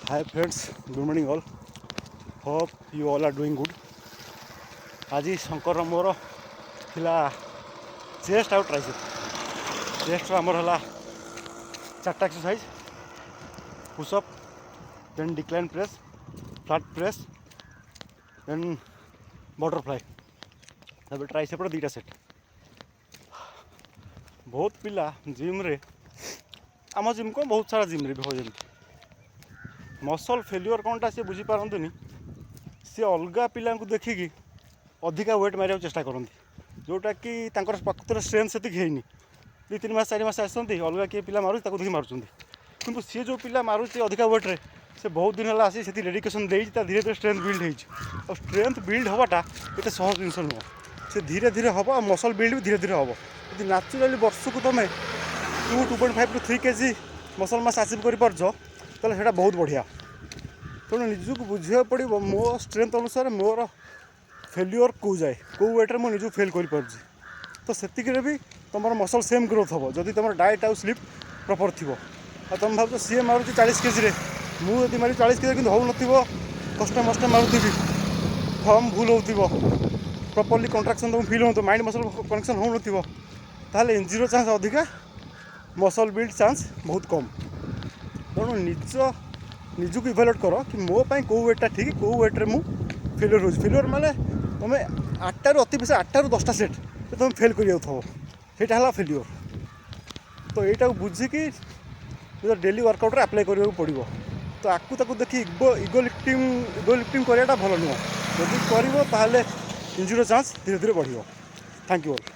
Hi friends, good morning all. Hope you all are doing good. आज शंकर मोर थिला chest out tricep chest आमर है चार्टा exercise pushup then decline press flat press then butterfly तब ट्राइसेपर दुईटा सेट बहुत पिला जिम रे आम जिम को बहुत सारा जिम रे भी हो मसल फेल्युअर कौनटा सी बुझीपारती सी अलग पिला देखिकी अधिका वेट मारे चेष्टा करती जोटा कि प्रकृत स्ट्रेंथ से है दु तीन मास 4 मास आसती अलग किए पिला मारूँ देखिए मार्च कि सी जो पिला मारूँ अधिका वेट्रे से बहुत दिन है आसी से डेडिकेशन धीरे धीरे स्ट्रेंथ बिल्ड हो स्ट्रेंथ बिल्ड हवाटा ये सहज जिन नुह से धीरे धीरे हम और मसल बिल्ड भी धीरे धीरे हम यदि नाचुराली वर्ष को तुम 2.5 to 3 kg मसल मास आचिव कर बहुत बढ़िया तेणु निजक बुझा पड़ो मो स्ट्रेंथ अनुसार मोर फेल्युअर कौ जाए कौ वेट्रे मुझे निजक फेल कर तो से भी तुम मसल सेम ग्रोथ हम जदि तुम डाएट आउ स्लीप प्रॉपर थी तुम भाव सी मारूँ 40 kg मुझे मारी 40 kg कि हो कष्ट मस्ट मारूथी फर्म भूल हो प्रॉपर्ली कंट्राक्शन तुम फील हो माइंड मसल कनेक्शन हो ताले इंजरी चांस अधिका मसल बिल्ड चांस बहुत कम तेणु निजक इभालुएट कर कि मो कौ वेटा ठीक कौ वेट्रे मुझे फेल्युअर हो फेल्युअर माने तुम 8 रु अति बेस 8 रु 10टा सेट तुम फेल कर फेल्युअर तो यहाँ बुझिकी डेली वर्कआउट अप्लाई करने पड़ो तो आपको देखिए इगो लिफ्टिंग कराटा भल नुह जब कर इंजुरी चांस धीरे धीरे बढ़ थैंक यू ऑल।